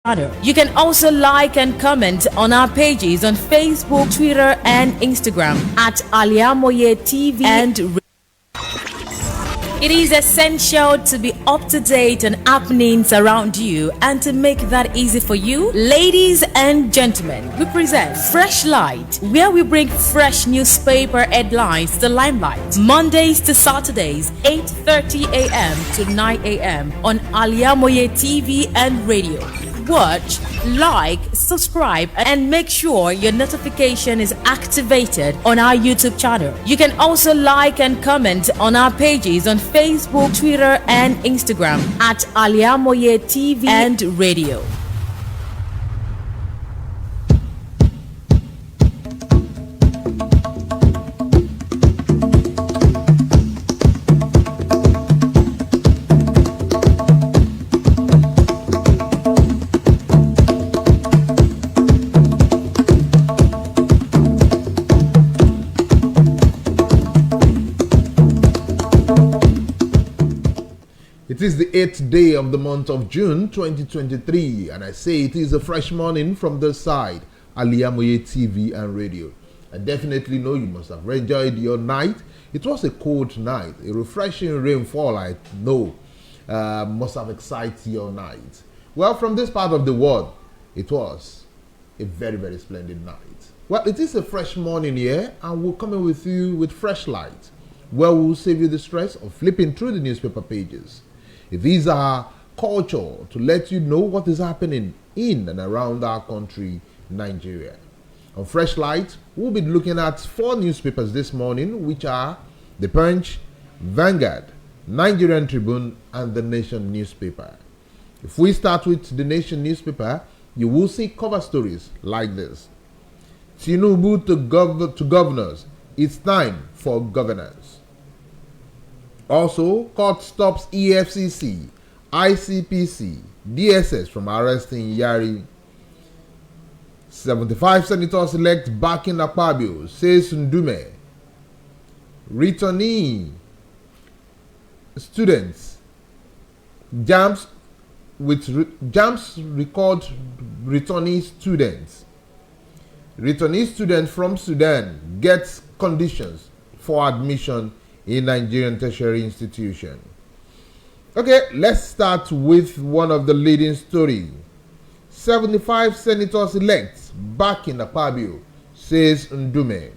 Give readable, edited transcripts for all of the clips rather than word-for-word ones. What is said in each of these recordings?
You can also like and comment on our pages on Facebook, Twitter, and Instagram at Al-IyamoyeTv and it is essential to be up to date on happenings around you, and to make that easy for you, ladies and gentlemen, we present Fresh Light, where we bring fresh newspaper headlines to the limelight. Mondays to Saturdays, 8:30 a.m. to 9 a.m. on Al-IyamoyeTv and radio. Watch, like, subscribe, and make sure your notification is activated on our YouTube channel. You can also like and comment on our pages on Facebook, Twitter, and Instagram at Al-IyamoyeTv and radio. It is the 8th day of the month of June 2023, and I say it is a fresh morning from this side, Al-IyamoyeTv and radio. I definitely know you must have enjoyed your night. It was a cold night, a refreshing rainfall, I know, must have excited your night. Well, from this part of the world, it was a very, very splendid night. Well, it is a fresh morning here, and we're coming with you with Fresh Light, where we'll save you the stress of flipping through the newspaper pages. These are culture to let you know what is happening in and around our country, Nigeria. On Fresh Light, we'll be looking at 4 newspapers this morning, which are The Punch, Vanguard, Nigerian Tribune, and The Nation newspaper. If we start with The Nation newspaper, you will see cover stories like this. Tinubu to governors, it's time for governance. Also, court stops EFCC, ICPC, DSS from arresting Yari. 75 senators elect backing Akpabio, says Ndume. Returnee students, jams record returnee students. Returnee students from Sudan gets conditions for admission in Nigerian tertiary institution. Okay, let's start with one of the leading stories. 75 senators elect backing Akpabio, says Ndume.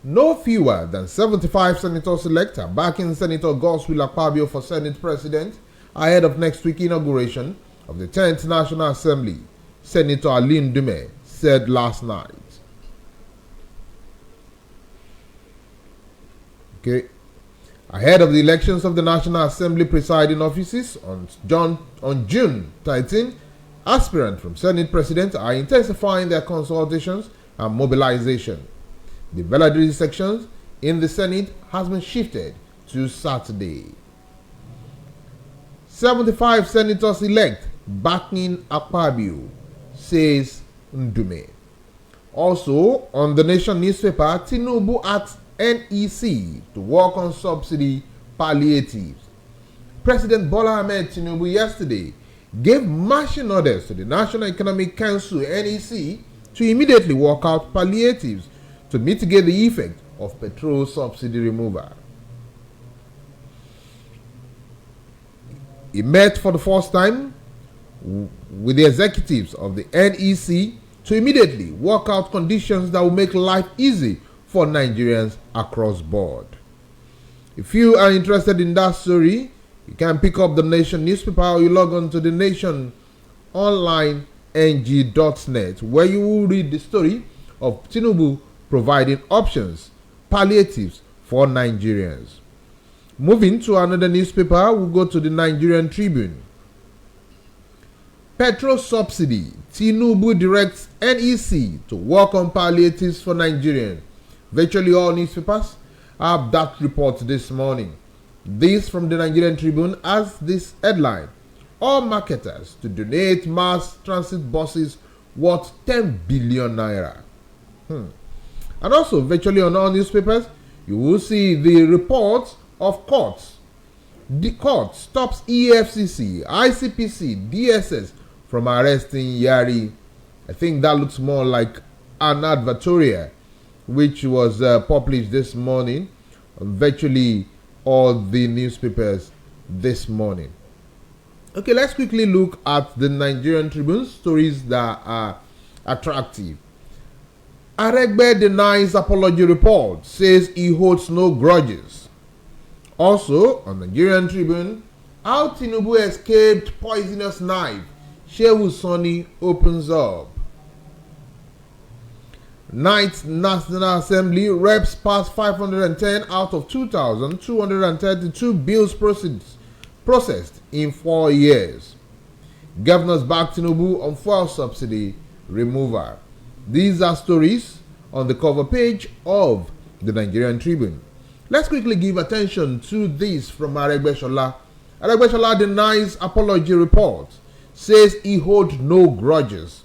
No fewer than 75 senators elect are backing Senator Godswill Akpabio for Senate President ahead of next week's inauguration of the 10th National Assembly, Senator Ali Ndume said last night. Okay. Ahead of the elections of the National Assembly presiding offices on June 13, aspirants from Senate President are intensifying their consultations and mobilization. The valedictory sections in the Senate has been shifted to Saturday. 75 senators elect backing Akpabio, says Ndume. Also, on the Nation newspaper, Tinubu asks NEC to work on subsidy palliatives. President Bola Ahmed Tinubu yesterday gave marching orders to the National Economic Council NEC to immediately work out palliatives to mitigate the effect of petrol subsidy removal. He met for the first time with the executives of the NEC to immediately work out conditions that will make life easy for Nigerians across board. If you are interested in that story, you can pick up the Nation newspaper or you log on to the Nation online ng.net, where you will read the story of Tinubu providing options, palliatives for Nigerians. Moving to another newspaper, we'll go to the Nigerian Tribune. Petrol subsidy, Tinubu directs NEC to work on palliatives for Nigerians. Virtually all newspapers have that report this morning. This from the Nigerian Tribune has this headline: all marketers to donate mass transit buses worth 10 billion naira. And also, virtually on all newspapers, you will see the report of courts. The court stops EFCC, ICPC, DSS from arresting Yari. I think that looks more like an advertorial which was published this morning on virtually all the newspapers this morning. Okay, let's quickly look at the Nigerian Tribune stories that are attractive. Aregbe denies apology report, says he holds no grudges. Also, on Nigerian Tribune, how Tinubu escaped poisonous knife, Shehu Sani opens up. Ninth National Assembly reps passed 510 out of 2,232 bills processed in 4 years. Governors back Tinubu on fuel subsidy removal. These are stories on the cover page of the Nigerian Tribune. Let's quickly give attention to this from Aregbe. Aregbe denies apology report, says he holds no grudges.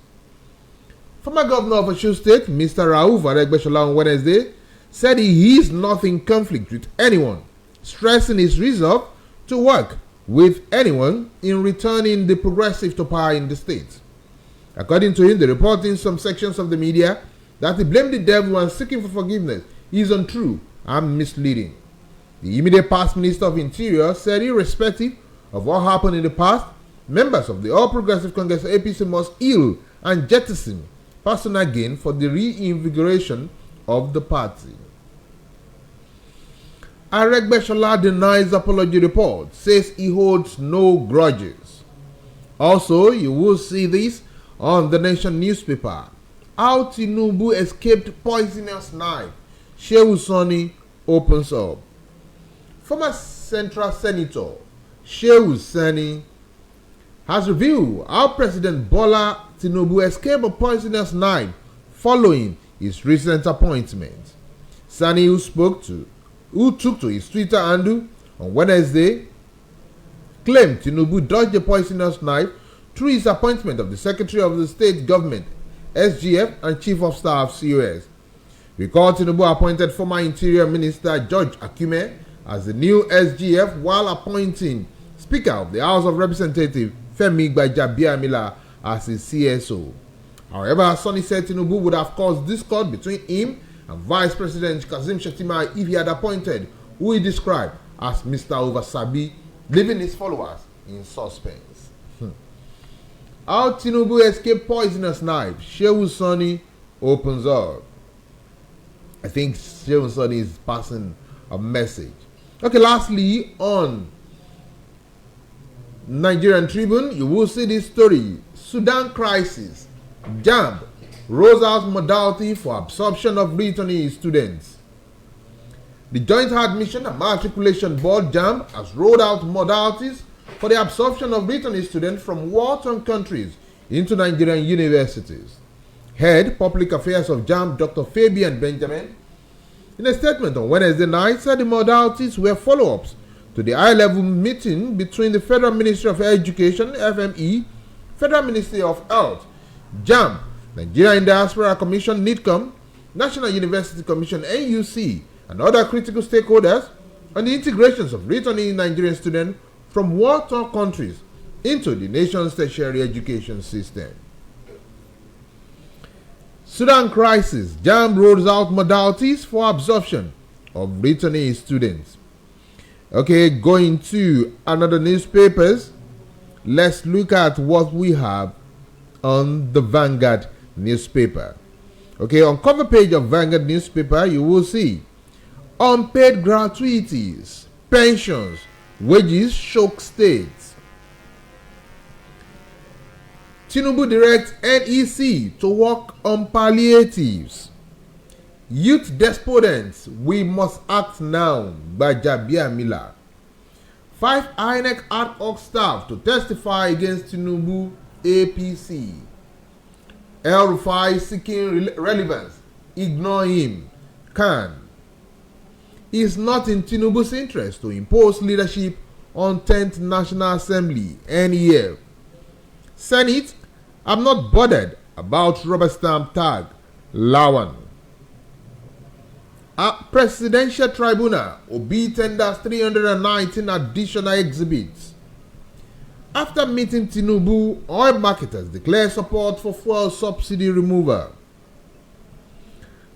Former Governor of Osun State, Mr. Rauf Aregbe on Wednesday, said he is not in conflict with anyone, stressing his resolve to work with anyone in returning the progressive to power in the state. According to him, the report in some sections of the media that he blamed the devil and seeking for forgiveness is untrue and misleading. The immediate past Minister of Interior said irrespective of what happened in the past, members of the All Progressive Congress APC must heal and jettison personal gain for the reinvigoration of the party. Aregbe denies apology report, says he holds no grudges. Also, you will see this on the Nation newspaper. How Tinubu escaped poisonous knife, Shehu Sani opens up. Former Central Senator Shehu Sani has revealed how President Bola Tinubu escaped a poisonous knife following his recent appointment. Sani, who took to his Twitter handle on Wednesday, claimed Tinubu dodged a poisonous knife through his appointment of the Secretary of the State Government, SGF, and Chief of Staff, COS. Recall Tinubu appointed former Interior Minister George Akume as the new SGF while appointing Speaker of the House of Representatives Femi Gbajabiamila as his CSO. However, Sani said Tinubu would have caused discord between him and Vice President Kazim Shettima if he had appointed who he described as Mr. Oversabi, leaving his followers in suspense. How Tinubu escaped poisonous knife, Shehu Sani opens up. I think Shehu Sani is passing a message. Okay, lastly, on Nigerian Tribune, you will see this story. Sudan crisis. JAMB rolls out modality for absorption of returning students. The Joint Admission and Matriculation Board, JAMB, has rolled out modalities for the absorption of returning students from war-torn countries into Nigerian universities. Head Public Affairs of JAMB, Dr. Fabian Benjamin, in a statement on Wednesday night, said the modalities were follow-ups to the high-level meeting between the Federal Ministry of Education, FME, Federal Ministry of Health, JAMB, Nigerian Diaspora Commission, NIDCOM, National University Commission, NUC, and other critical stakeholders on the integrations of returning Nigerian students from war-torn countries into the nation's tertiary education system. Sudan crisis. JAMB rolls out modalities for absorption of returning students. Okay, going to another newspapers. Let's look at what we have on the Vanguard newspaper. Okay, on cover page of Vanguard newspaper, you will see unpaid gratuities, pensions, wages shock states. Tinubu directs NEC to work on palliatives. Youth despondents, we must act now, by Gbajabiamila. 5 INEC ad hoc staff to testify against Tinubu APC. El-Rufai seeking relevance, ignore him, can. It is not in Tinubu's interest to impose leadership on 10th National Assembly NEF. Senate, I'm not bothered about rubber stamp tag, Lawan. At Presidential Tribunal, Obi tenders 319 additional exhibits. After meeting Tinubu, oil marketers declare support for fuel subsidy removal.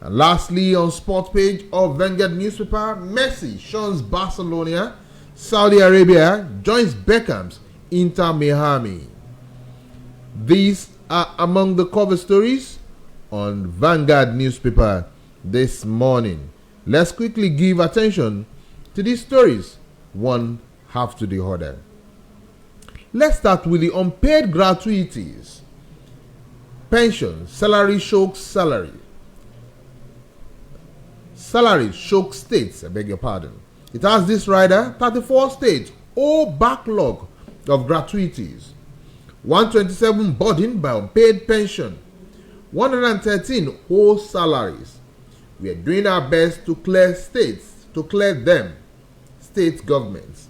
And lastly, on sport page of Vanguard newspaper, Messi shuns Barcelona, Saudi Arabia joins Beckham's Inter Miami. These are among the cover stories on Vanguard newspaper this morning. Let's quickly give attention to these stories, one after the other. Let's start with the unpaid gratuities. Pension, salary shocks salary. Salary shocks states, I beg your pardon. It has this rider, 34 states, all backlog of gratuities. 127 burdened by unpaid pension. 113 whole salaries. We are doing our best to clear state governments.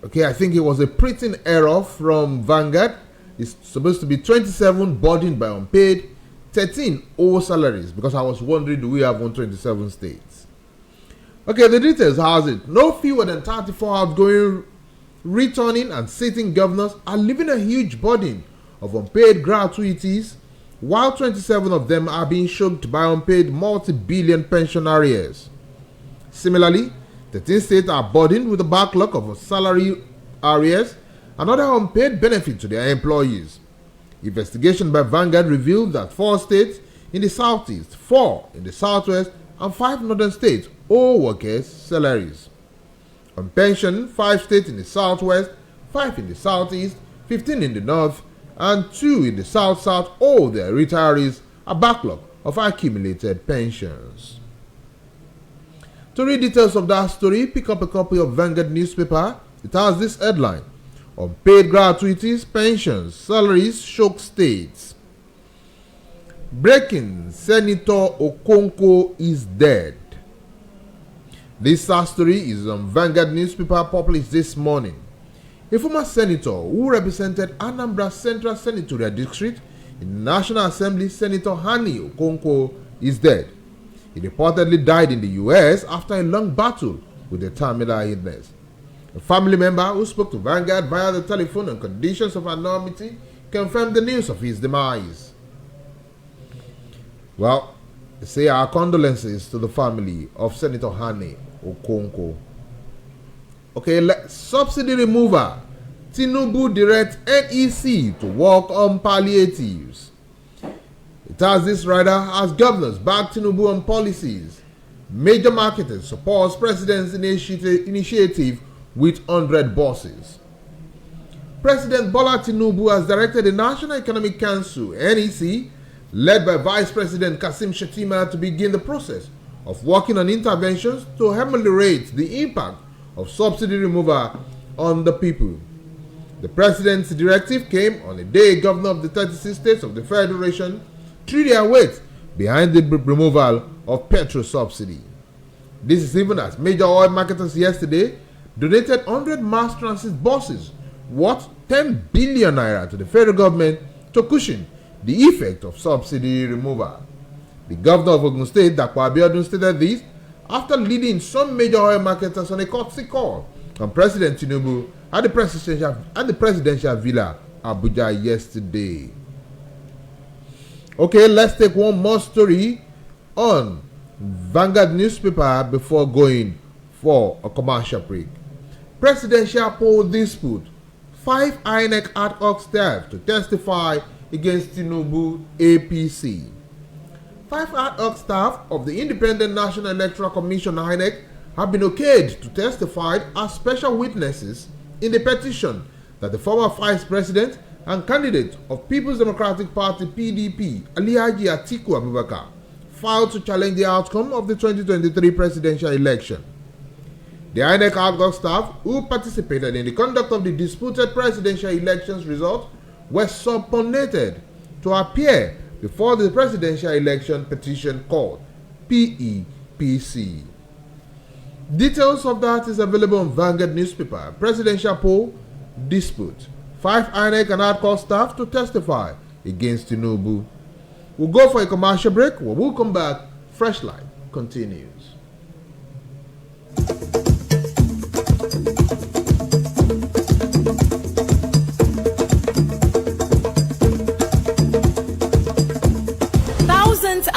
Okay, I think it was a printing error from Vanguard. It's supposed to be 27 burdened by unpaid, 13 whole salaries, because I was wondering, do we have 127 states? Okay, the details has it. No fewer than 34 outgoing, returning and sitting governors are leaving a huge burden of unpaid gratuities, while 27 of them are being choked by unpaid multi-billion pension arrears. Similarly, 13 states are burdened with a backlog of salary arrears and other unpaid benefits to their employees. Investigation by Vanguard revealed that 4 states in the southeast, 4 in the southwest, and 5 northern states owe workers salaries. On pension, 5 states in the southwest, 5 in the southeast, 15 in the north, and 2 in the south-south owe their retirees a backlog of accumulated pensions. To read details of that story, pick up a copy of Vanguard newspaper. It has this headline: unpaid gratuities, pensions, salaries shock states. Breaking: Senator Okonkwo is dead. This sad story is on Vanguard newspaper published this morning. A former senator who represented Anambra Central Senatorial District in the National Assembly, Senator Hani Okonkwo, is dead. He reportedly died in the U.S. after a long battle with a terminal illness. A family member who spoke to Vanguard via the telephone on conditions of anonymity confirmed the news of his demise. Well, they say our condolences to the family of Senator Hani Okonkwo. Okay, subsidy remover. Tinubu directs NEC to work on palliatives. It has this rider as governors back Tinubu on policies. Major marketers supports president's initiative with 100 buses. President Bola Tinubu has directed the National Economic Council, NEC, led by Vice President Kassim Shettima, to begin the process of working on interventions to ameliorate the impact of subsidy removal on the people. The president's directive came on a day governors of the 36 states of the Federation threw their weight behind the removal of petrol subsidy. This is even as major oil marketers yesterday donated 100 mass transit buses worth 10 billion naira to the federal government to cushion the effect of subsidy removal. The governor of Ogun State, Dapo Abiodun, stated this after leading some major oil marketers on a courtesy call on President Tinubu at the presidential villa, Abuja, yesterday. Okay, let's take one more story on Vanguard newspaper before going for a commercial break. Presidential poll dispute. 5 INEC ad hoc staff to testify against Tinubu APC. 5 ad hoc staff of the Independent National Electoral Commission INEC have been okayed to testify as special witnesses in the petition that the former Vice President and candidate of People's Democratic Party PDP, Alhaji Atiku Abubakar, filed to challenge the outcome of the 2023 presidential election. The INEC ad hoc staff who participated in the conduct of the disputed presidential elections result were subpoenaed to appear before the Presidential Election Petition Court, PEPC. Details of that is available on Vanguard newspaper. Presidential poll dispute. 5 INEC and ad hoc staff to testify against Tinubu. We'll go for a commercial break. When we'll come back, Freshlight continues.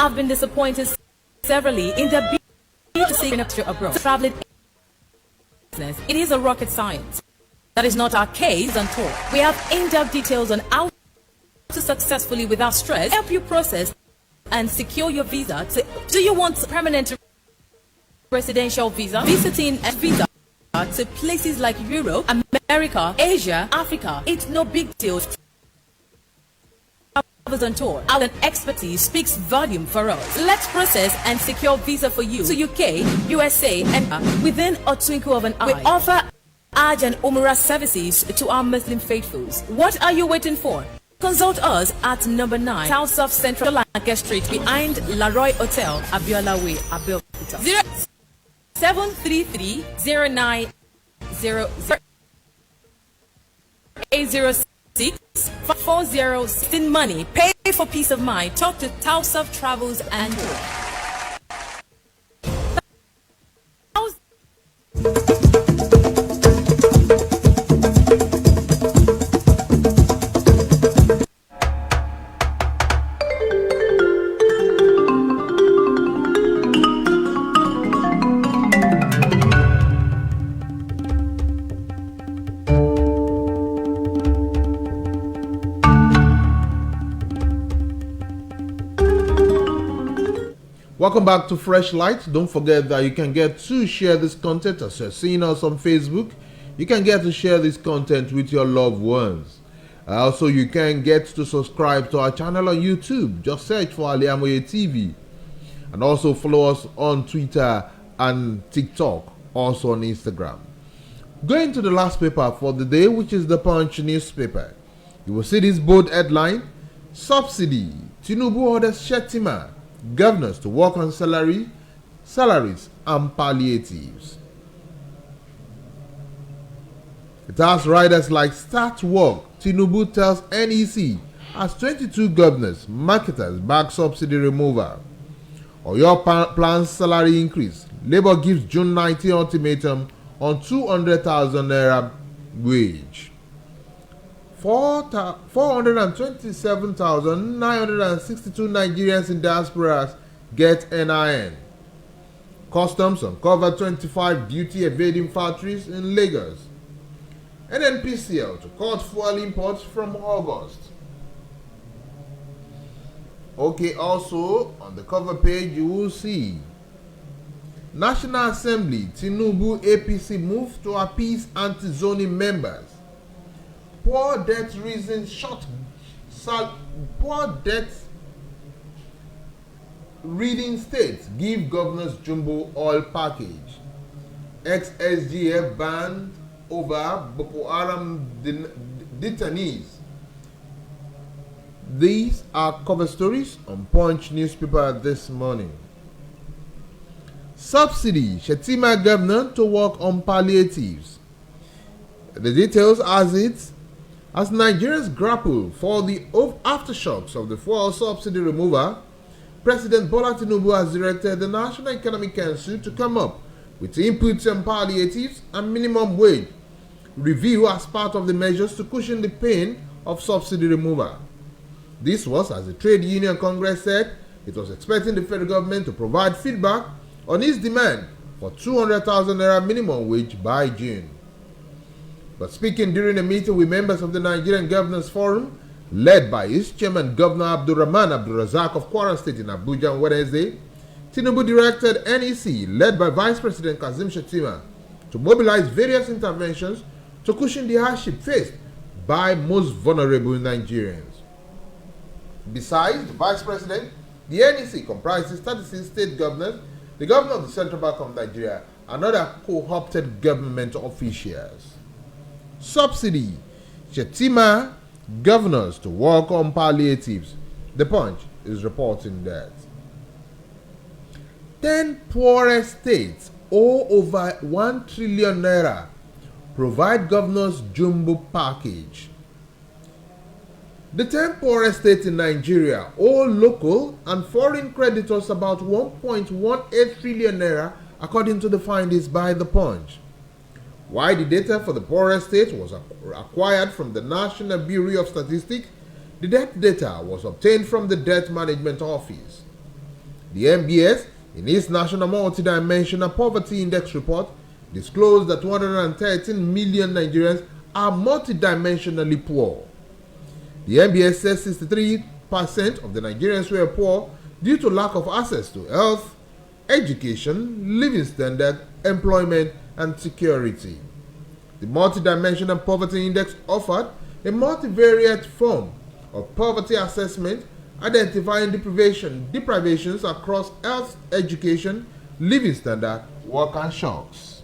have been disappointed severally in their B2C industry abroad. Traveling business, it is a rocket science. That is not our case at all. We have in-depth details on how to successfully, without stress, help you process and secure your visa. Do you want permanent residential visa, visiting and visa to places like Europe, America, Asia, Africa? It's no big deal. On tour, our expertise speaks volume for us. Let's process and secure visa for you to UK, USA, and within a twinkle of an eye. We offer Hajj and Umrah services to our Muslim faithfuls. What are you waiting for? Consult us at number 9 South of Central Lanka Street behind Laroy Hotel, Abiola Way, Abeokuta. 0733 09 806 4016 money. Pay for peace of mind. Talk to Tausaf Travels and Tour. Welcome back to Fresh Light. Don't forget that you can get to share this content as you're seeing us on Facebook. You can get to share this content with your loved ones. Also, you can get to subscribe to our channel on YouTube. Just search for Al-IyamoyeTv. And also follow us on Twitter and TikTok, also on Instagram. Going to the last paper for the day, which is the Punch newspaper. You will see this bold headline: Subsidy. Tinubu orders Shetima governors to work on salaries and palliatives. It has riders like start work. Tinubu tells NEC as 22 governors, marketers back subsidy removal. Oyo plans salary increase. Labour gives June 19 ultimatum on 200,000 naira wage. 427,962 Nigerians in diasporas get NIN. Customs uncover 25 duty evading factories in Lagos. NNPCL to cut fuel imports from August. Okay, also on the cover page you will see National Assembly, Tinubu APC move to appease anti-zoning members. Poor debt reason poor debt reading states give governors jumbo oil package. Ex-SGF banned over Boko Haram detainees. These are cover stories on Punch newspaper this morning. Subsidy. Shetima governor to work on palliatives. The details as Nigerians grapple for the aftershocks of the fuel subsidy removal, President Bola Tinubu has directed the National Economic Council to come up with inputs on palliatives and minimum wage review as part of the measures to cushion the pain of subsidy removal. This was as the Trade Union Congress said it was expecting the federal government to provide feedback on its demand for 200,000 naira minimum wage by June. But speaking during a meeting with members of the Nigerian Governors Forum, led by its chairman Governor Abdurrahman Abdurrazak of Kwara State in Abuja on Wednesday, Tinubu directed NEC, led by Vice President Kazim Shettima, to mobilize various interventions to cushion the hardship faced by most vulnerable Nigerians. Besides the Vice President, the NEC comprises 36 state governors, the Governor of the Central Bank of Nigeria, and other co-opted government officials. Subsidy. Shetima governors to work on palliatives. The Punch is reporting that 10 poorest states owe over 1 trillion naira. Provide governors jumbo package. The 10 poorest states in Nigeria owe local and foreign creditors about 1.18 trillion naira, according to the findings by the Punch. While the data for the poorest states was acquired from the National Bureau of Statistics, the debt data was obtained from the Debt Management Office. The MBS, in its National Multidimensional Poverty Index report, disclosed that 113 million Nigerians are multidimensionally poor. The MBS says 63% of the Nigerians were poor due to lack of access to health, education, living standard, employment, and security. The Multidimensional Poverty Index offered a multivariate form of poverty assessment identifying deprivations across health, education, living standard, work, and shocks.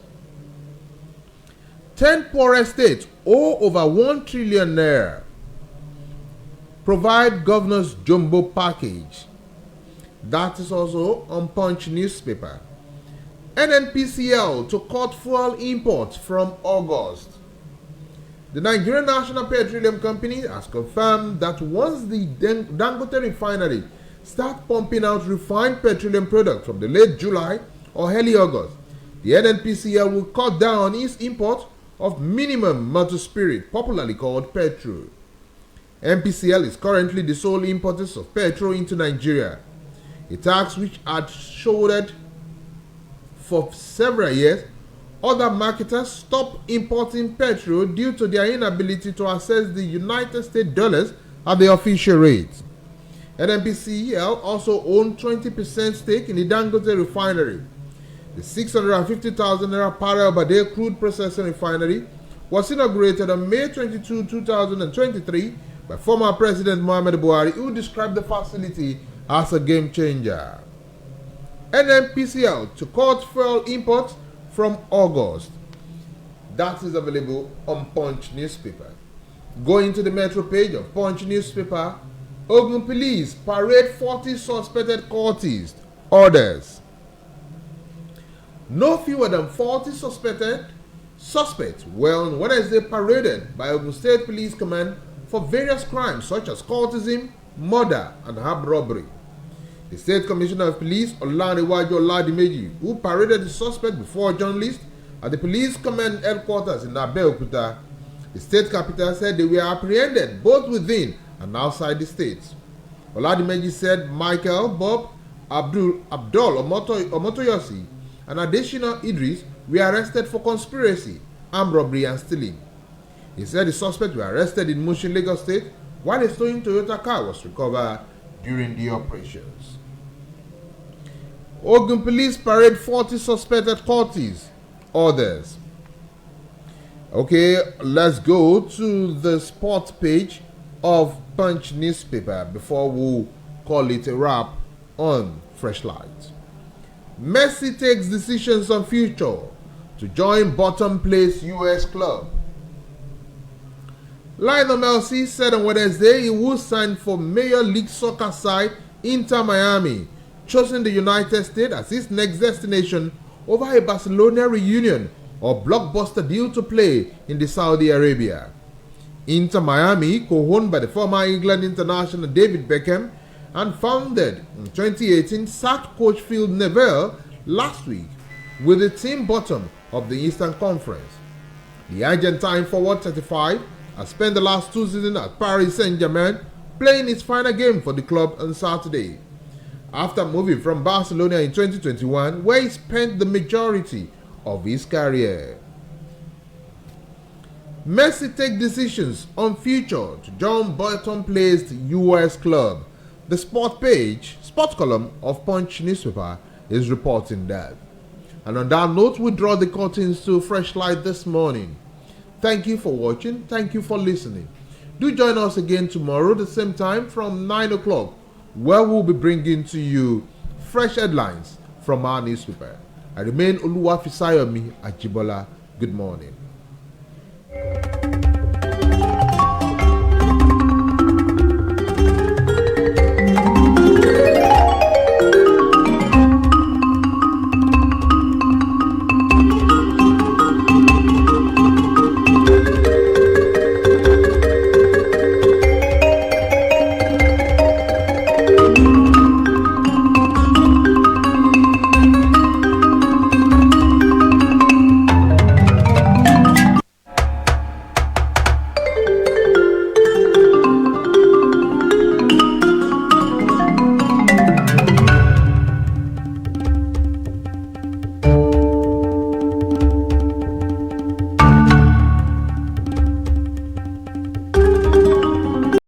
10 poorest states owe over 1 trillion naira. Provide governor's jumbo package. That is also on Punch newspaper. NNPCL to cut fuel imports from August. The Nigerian National Petroleum Company has confirmed that once the Dangote refinery starts pumping out refined petroleum products from the late July or early August, the NNPCL will cut down its import of minimum motor spirit, popularly called petrol. NPCL is currently the sole importer of petrol into Nigeria, a tax which had shouldered for several years. Other marketers stopped importing petrol due to their inability to access the United States dollars at the official rate. NNPCL also owned 20% stake in the Dangote refinery. The 650,000 naira barrel per day crude processing refinery was inaugurated on May 22, 2023 by former President Muhammadu Buhari, who described the facility as a game changer. NNPCL to cut fuel imports from August. That is available on Punch newspaper. Going to the metro page of Punch newspaper, Ogun police parade 40 suspected cultists. Orders. No fewer than 40 suspects were on Wednesday paraded by Ogun State Police Command for various crimes such as cultism, murder, and armed robbery. The State Commissioner of Police, Olanrewaju Oladimeji, who paraded the suspect before journalists at the Police Command headquarters in Abeokuta, the state capital, said they were apprehended both within and outside the state. Oladimeji said Michael, Bob, Abdul Omotoyosi, and Adesina Idris were arrested for conspiracy, armed robbery, and stealing. He said the suspects were arrested in Mushin, Lagos State, while a stolen Toyota car was recovered during the operations. Ogun police parade 40 suspected cultists. Orders. Okay, let's go to the sports page of Punch newspaper before we call it a wrap on Freshlight. Messi takes decisions on future to join bottom place US club. Lionel Messi said on Wednesday he would sign for Major League Soccer side Inter Miami, choosing the United States as his next destination over a Barcelona reunion or blockbuster deal to play in the Saudi Arabia. Inter Miami, co-owned by the former England international David Beckham and founded in 2018, sacked coach Phil Neville last week with the team bottom of the Eastern Conference. The Argentine forward 35 has spent the last 2 seasons at Paris Saint-Germain, playing his final game for the club on Saturday. After moving from Barcelona in 2021, where he spent the majority of his career. Messi takes decisions on future to join bottom-placed US club. The sport column of Punch newspaper is reporting that. And on that note, we draw the curtains to Freshlight this morning. Thank you for watching. Thank you for listening. Do join us again tomorrow the same time from 9 o'clock, where we'll be bringing to you fresh headlines from our newspaper. I remain OLUWAFISAYOMI AJIBOLA. Good morning.